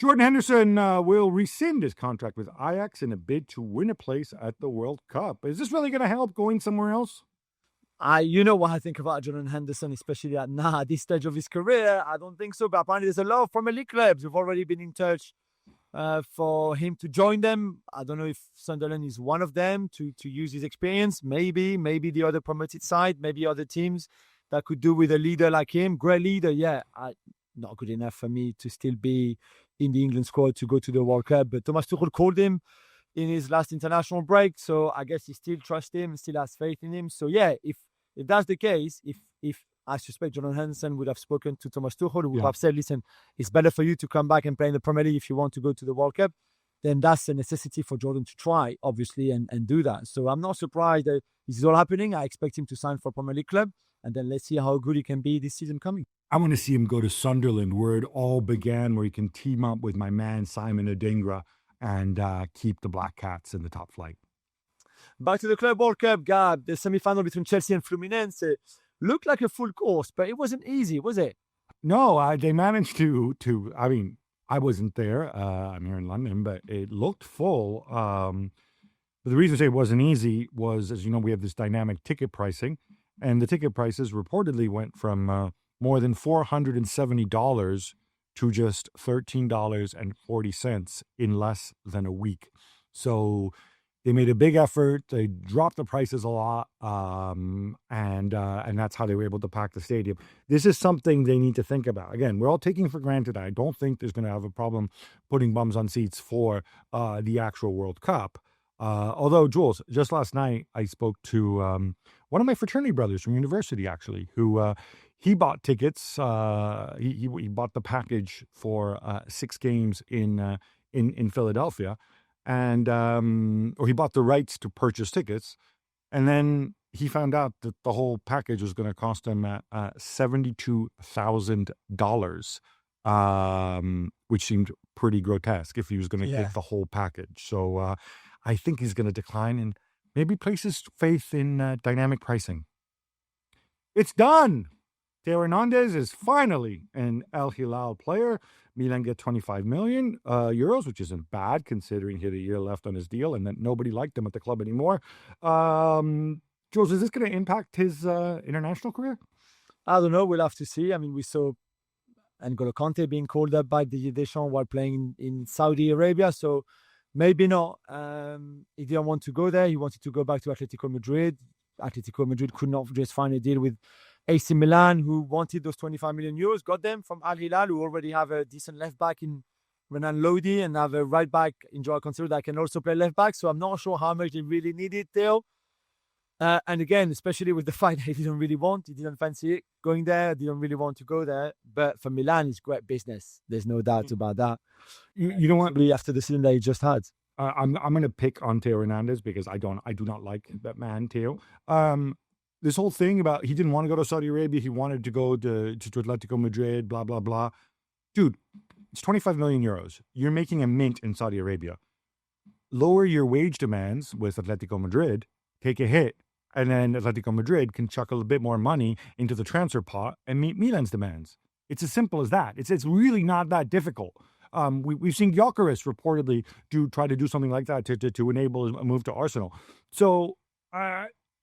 Jordan Henderson will rescind his contract with Ajax in a bid to win a place at the World Cup. Is this really going to help going somewhere else? You know what I think about Jordan Henderson, especially at this stage of his career. I don't think so, but apparently there's a lot of Premier League clubs who've already been in touch for him to join them. I don't know if Sunderland is one of them to use his experience. Maybe the other promoted side, maybe other teams that could do with a leader like him. Great leader, yeah. Not good enough for me to still be in the England squad to go to the World Cup. But Thomas Tuchel called him in his last international break, so I guess he still trusts him, still has faith in him. So yeah, if that's the case, if I suspect Jordan Henderson would have spoken to Thomas Tuchel, who would have said, listen, it's better for you to come back and play in the Premier League if you want to go to the World Cup, then that's a necessity for Jordan to try, obviously, and do that. So I'm not surprised that this is all happening. I expect him to sign for a Premier League club, and then let's see how good he can be this season coming. I want to see him go to Sunderland, where it all began, where he can team up with my man Simon Adingra and keep the Black Cats in the top flight. Back to the Club World Cup, Gab. The semi-final between Chelsea and Fluminense looked like a full course, but it wasn't easy, was it? No, they managed to. I mean, I wasn't there. I'm here in London, but it looked full. But the reason I say it wasn't easy was, as you know, we have this dynamic ticket pricing, and the ticket prices reportedly went from more than $470 to just $13.40 in less than a week. So they made a big effort. They dropped the prices a lot, and that's how they were able to pack the stadium. This is something they need to think about. Again, we're all taking for granted. I don't think there's going to have a problem putting bums on seats for the actual World Cup. Although, Jules, just last night I spoke to one of my fraternity brothers from university, actually, who he bought tickets. He bought the package for 6 games in Philadelphia. And or he bought the rights to purchase tickets, and then he found out that the whole package was going to cost him $72,000, which seemed pretty grotesque if he was going to get the whole package. So I think he's going to decline and maybe place his faith in dynamic pricing. It's done. Theo Hernández is finally an El Hilal player. Milan get 25 million euros, which isn't bad considering he had a year left on his deal and that nobody liked him at the club anymore. Jules, is this going to impact his international career? I don't know. We'll have to see. I mean, we saw N'Golo Kante being called up by Didier Deschamps while playing in Saudi Arabia, so maybe not. He didn't want to go there. He wanted to go back to Atletico Madrid. Atletico Madrid could not just find a deal with AC Milan, who wanted those 25 million euros, got them from Al Hilal, who already have a decent left back in Renan Lodi and have a right back in Joao Cancelo that can also play left back. So I'm not sure how much they really needed, Theo. And again, especially with the fact that he didn't fancy it going there, didn't really want to go there. But for Milan, it's great business. There's no doubt about that. You know what? After the season that he just had. I'm going to pick on Theo Hernández because I do not like that man, Theo. This whole thing about he didn't want to go to Saudi Arabia, he wanted to go to Atletico Madrid, blah, blah, blah. Dude, it's 25 million euros. You're making a mint in Saudi Arabia. Lower your wage demands with Atletico Madrid, take a hit, and then Atletico Madrid can chuck a bit more money into the transfer pot and meet Milan's demands. It's as simple as that. It's really not that difficult. We've seen Gyökeres reportedly try to do something like that to enable a move to Arsenal. So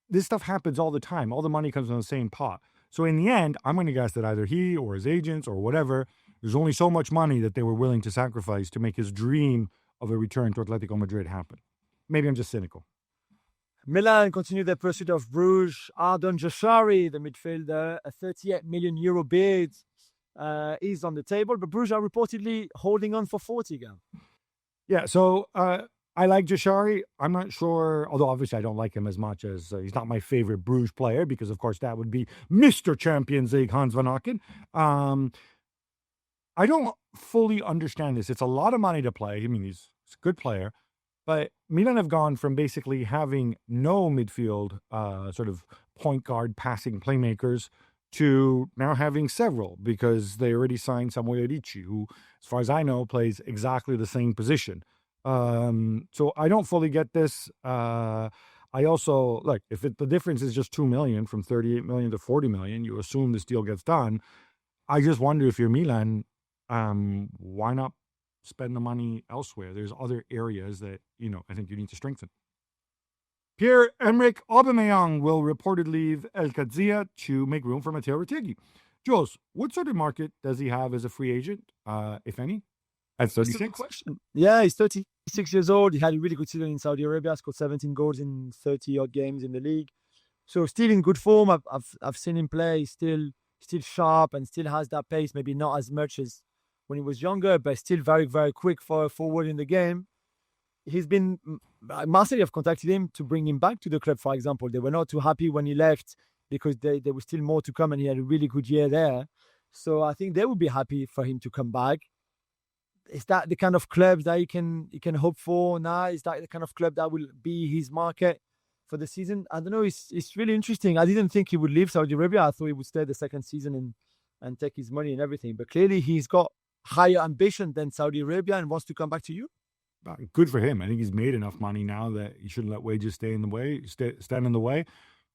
this stuff happens all the time. All the money comes in the same pot. So in the end, I'm going to guess that either he or his agents or whatever, there's only so much money that they were willing to sacrifice to make his dream of a return to Atletico Madrid happen. Maybe I'm just cynical. Milan continue their pursuit of Bruges. Ardon Jashari, the midfielder, a 38 million euro bid is on the table, but Bruges are reportedly holding on for 40, Gab. Yeah, so I like Jashari. I'm not sure, although obviously I don't like him as much as he's not my favorite Bruges player because, of course, that would be Mr. Champions League Hans van Aken. I don't fully understand this. It's a lot of money to play. I mean, he's a good player. But Milan have gone from basically having no midfield sort of point guard passing playmakers to now having several because they already signed Samuel Ricci, who, as far as I know, plays exactly the same position. So I don't fully get this. I also, like, if the difference is just 2 million from 38 million to 40 million, you assume this deal gets done. I just wonder if you're Milan, why not spend the money elsewhere. There's other areas that, I think you need to strengthen. Pierre-Emerick Aubameyang will reportedly leave El Qadsia to make room for Matteo Retegui. Jules, what sort of market does he have as a free agent, if any, at 36? That's a good question. Yeah, he's 36 years old. He had a really good season in Saudi Arabia, scored 17 goals in 30-odd games in the league. So still in good form. I've seen him play. He's still sharp and still has that pace, maybe not as much as when he was younger, but still very, very quick for a forward in the game. Marseille have contacted him to bring him back to the club, for example. They were not too happy when he left because there was still more to come and he had a really good year there. So I think they would be happy for him to come back. Is that the kind of club that he can hope for now? Is that the kind of club that will be his market for the season? I don't know. It's really interesting. I didn't think he would leave Saudi Arabia. I thought he would stay the second season and take his money and everything. But clearly he's got higher ambition than Saudi Arabia and wants to come back to you. Good for him. I think he's made enough money now that he shouldn't let wages stand in the way.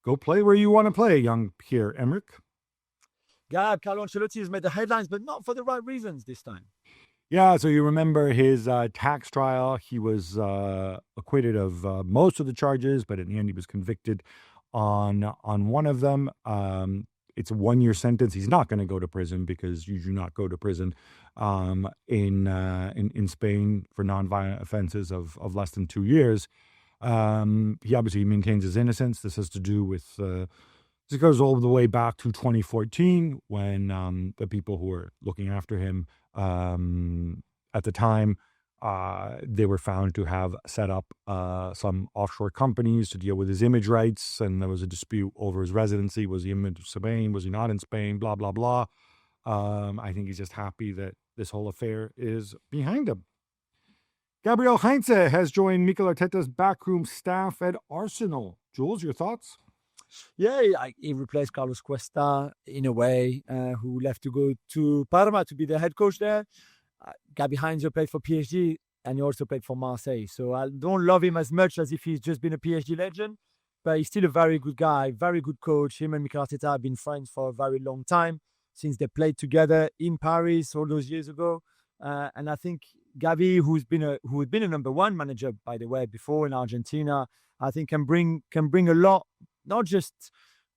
Go play where you want to play, young Pierre-Emerick. Carlo Ancelotti has made the headlines, but not for the right reasons this time. Yeah, so you remember his tax trial. He was acquitted of most of the charges, but in the end he was convicted on one of them. It's a 1-year sentence. He's not going to go to prison because you do not go to prison in Spain for non-violent offenses of less than 2 years. He obviously maintains his innocence. This has to do with this goes all the way back to 2014 when the people who were looking after him at the time, they were found to have set up some offshore companies to deal with his image rights, and there was a dispute over his residency. Was he in Spain? Was he not in Spain? Blah, blah, blah. I think he's just happy that this whole affair is behind him. Gabriel Heinze has joined Mikel Arteta's backroom staff at Arsenal. Jules, your thoughts? Yeah, he replaced Carlos Cuesta in a way, who left to go to Parma to be the head coach there. Gabi Heinze played for PSG and he also played for Marseille. So I don't love him as much as if he's just been a PSG legend, but he's still a very good guy, very good coach. Him and Mikel Arteta have been friends for a very long time since they played together in Paris all those years ago. And I think Gabi, who had been a number one manager, by the way, before in Argentina, I think can bring a lot, not just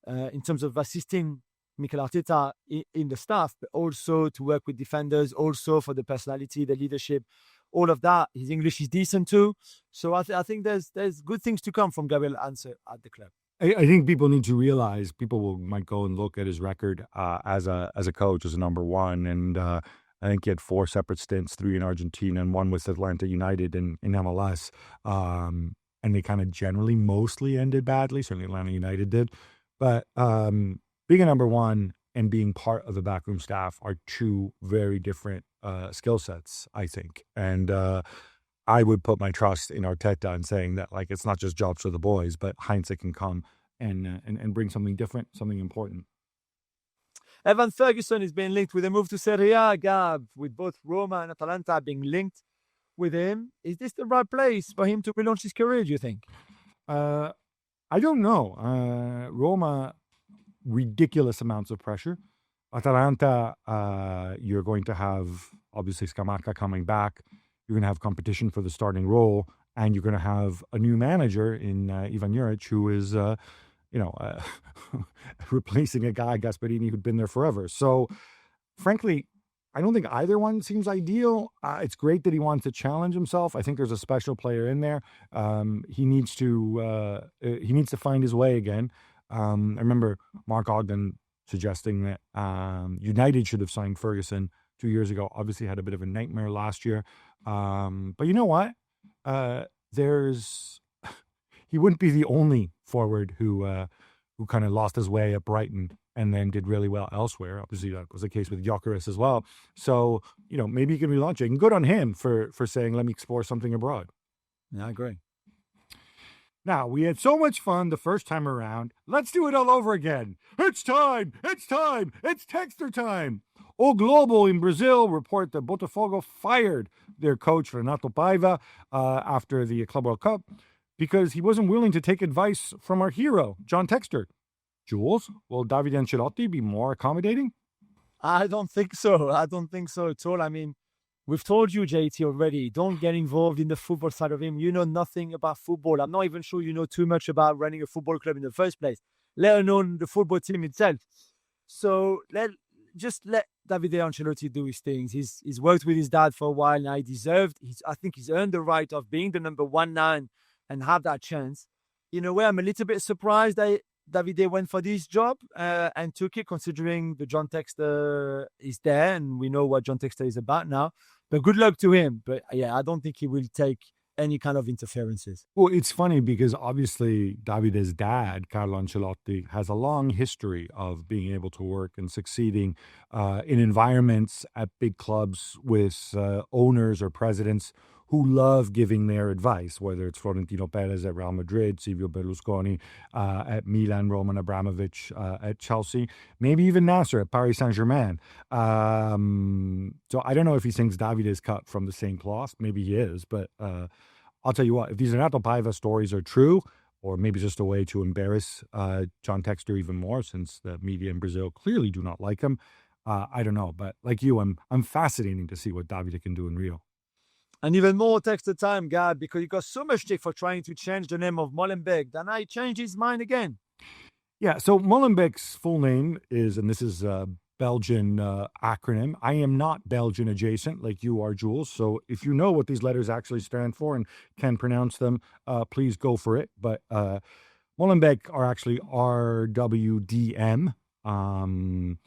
in terms of assisting Mikel Arteta in the staff, but also to work with defenders, also for the personality, the leadership, all of that. His English is decent too. So I think there's good things to come from Gabriel Heinze at the club. I think people need to realize, might go and look at his record as a coach, as a number one. And I think he had 4 separate stints, 3 in Argentina and 1 with Atlanta United in MLS. And they kind of generally mostly ended badly. Certainly Atlanta United did. But being a number one and being part of the backroom staff are 2 very different skill sets, I think. And I would put my trust in Arteta and saying that, like, it's not just jobs for the boys, but Heinze can come and bring something different, something important. Evan Ferguson is being linked with a move to Serie A, Gab, with both Roma and Atalanta being linked with him. Is this the right place for him to relaunch his career, do you think? I don't know. Roma, ridiculous amounts of pressure. Atalanta, you're going to have, obviously, Scamacca coming back. You're going to have competition for the starting role, and you're going to have a new manager in Ivan Juric, who is, replacing a guy, Gasperini, who'd been there forever. So, frankly, I don't think either one seems ideal. It's great that he wants to challenge himself. I think there's a special player in there. He needs to find his way again. I remember Mark Ogden suggesting that United should have signed Ferguson 2 years ago. Obviously had a bit of a nightmare last year. But you know what? He wouldn't be the only forward who kind of lost his way at Brighton and then did really well elsewhere. Obviously, that was the case with Gyökeres as well. So, maybe he can relaunch it. And good on him for saying, let me explore something abroad. Yeah, I agree. Now, we had so much fun the first time around. Let's do it all over again. It's time. It's Texter time. O Globo in Brazil report that Botafogo fired their coach, Renato Paiva, after the Club World Cup because he wasn't willing to take advice from our hero, John Texter. Jules, will Davide Ancelotti be more accommodating? I don't think so. I don't think so at all. I mean, We've told you, JT, already, don't get involved in the football side of him. You know nothing about football. I'm not even sure you know too much about running a football club in the first place, let alone the football team itself. So let Davide Ancelotti do his things. He's worked with his dad for a while now. I think he's earned the right of being the number 1-9 and have that chance. In a way, I'm a little bit surprised that Davide went for this job and took it, considering the John Textor is there and we know what John Textor is about now. But good luck to him. But yeah, I don't think he will take any kind of interferences. Well, it's funny because obviously Davide's dad, Carlo Ancelotti, has a long history of being able to work and succeeding in environments at big clubs with owners or presidents who love giving their advice, whether it's Florentino Perez at Real Madrid, Silvio Berlusconi at Milan, Roman Abramovich at Chelsea, maybe even Nasser at Paris Saint-Germain. So I don't know if he thinks Davide is cut from the same cloth. Maybe he is, but I'll tell you what, if these Renato Paiva stories are true, or maybe just a way to embarrass John Textor even more, since the media in Brazil clearly do not like him, I don't know. But like you, I'm fascinating to see what Davide can do in Rio. And even more Textor time, Gab, because he got so much stick for trying to change the name of Molenbeek, that now he changed his mind again. Yeah, so Molenbeek's full name is, and this is a Belgian acronym. I am not Belgian adjacent like you are, Jules. So if you know what these letters actually stand for and can pronounce them, please go for it. But Molenbeek are actually RWDM. And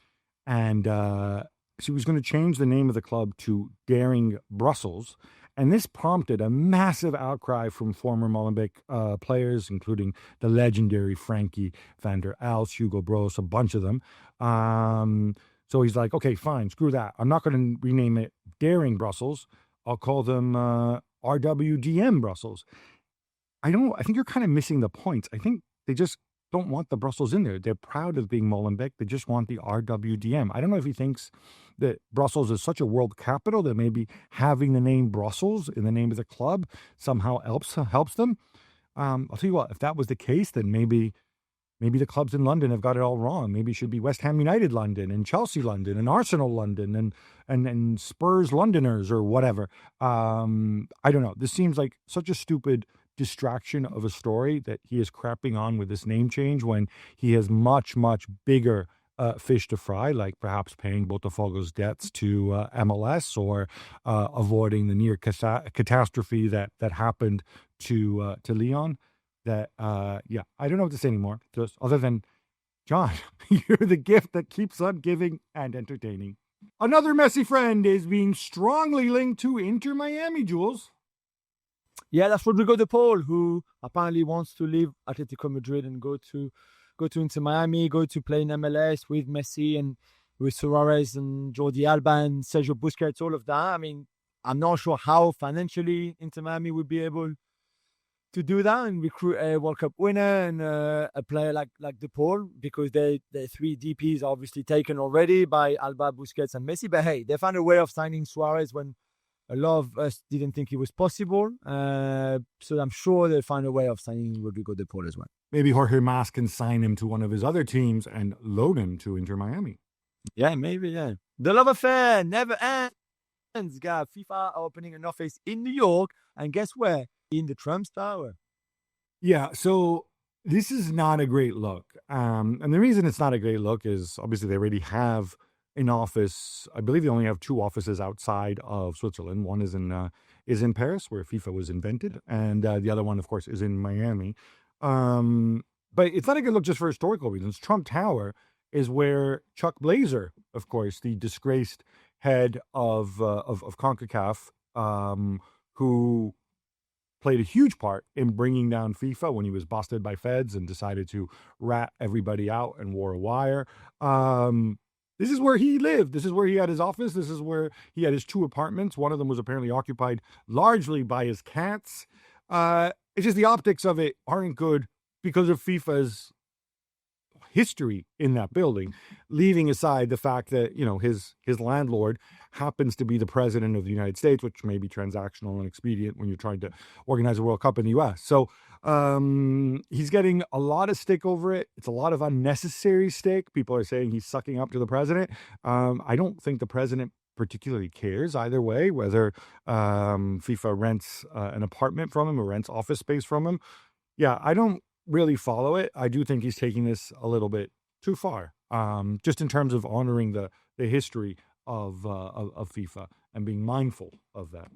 she was going to change the name of the club to Daring Brussels. And this prompted a massive outcry from former Molenbeek players, including the legendary Frankie van der Elst, Hugo Broos, a bunch of them. So he's like, okay, fine, screw that. I'm not going to rename it Daring Brussels. I'll call them RWDM Brussels. I think you're kind of missing the point. I think they just don't want the Brussels in there. They're proud of being Molenbeek. They just want the RWDM. I don't know if he thinks that Brussels is such a world capital that maybe having the name Brussels in the name of the club somehow helps them. I'll tell you what, if that was the case, then maybe the clubs in London have got it all wrong. Maybe it should be West Ham United London and Chelsea London and Arsenal London and Spurs Londoners or whatever. I don't know. This seems like such a stupid distraction of a story that he is crapping on with this name change when he has much, much bigger fish to fry, like perhaps paying Botafogo's debts to MLS or avoiding the near catastrophe that happened to Leon. That I don't know what to say anymore. Just other than, John, you're the gift that keeps on giving and entertaining. Another Messi friend is being strongly linked to Inter Miami, Jules. Yeah, that's Rodrigo de Paul, who apparently wants to leave Atletico Madrid and go to Inter Miami, go to play in MLS with Messi and with Suarez and Jordi Alba and Sergio Busquets, all of that. I mean, I'm not sure how financially Inter Miami would be able to do that and recruit a World Cup winner and a player like De Paul, because their three DPs are obviously taken already by Alba, Busquets and Messi. But hey, they found a way of signing Suarez when a lot of us didn't think it was possible. So I'm sure they'll find a way of signing Rodrigo de Paul as well. Maybe Jorge Mas can sign him to one of his other teams and loan him to Inter Miami. Yeah, maybe, yeah. The love affair never ends, Gab. FIFA are opening an office in New York, and guess where? In the Trump Tower. Yeah, so this is not a great look. And the reason it's not a great look is obviously they already have an office. I believe they only have two offices outside of Switzerland. One is in Paris, where FIFA was invented, and the other one, of course, is in Miami. But it's not a good look just for historical reasons. Trump Tower is where Chuck Blazer, of course, the disgraced head of CONCACAF, who played a huge part in bringing down FIFA when he was busted by feds and decided to rat everybody out and wore a wire. This is where he lived. This is where he had his office. This is where he had his two apartments. One of them was apparently occupied largely by his cats. It's just the optics of it aren't good because of FIFA's history in that building, leaving aside the fact that, you know, his landlord happens to be the president of the United States, which may be transactional and expedient when you're trying to organize a World Cup in the U.S. So he's getting a lot of stick over it. It's a lot of unnecessary stick. People are saying he's sucking up to the president. I don't think the president particularly cares either way, whether FIFA rents an apartment from him or rents office space from him. Yeah, I don't really follow it. I do think he's taking this a little bit too far, just in terms of honoring the history of FIFA and being mindful of that.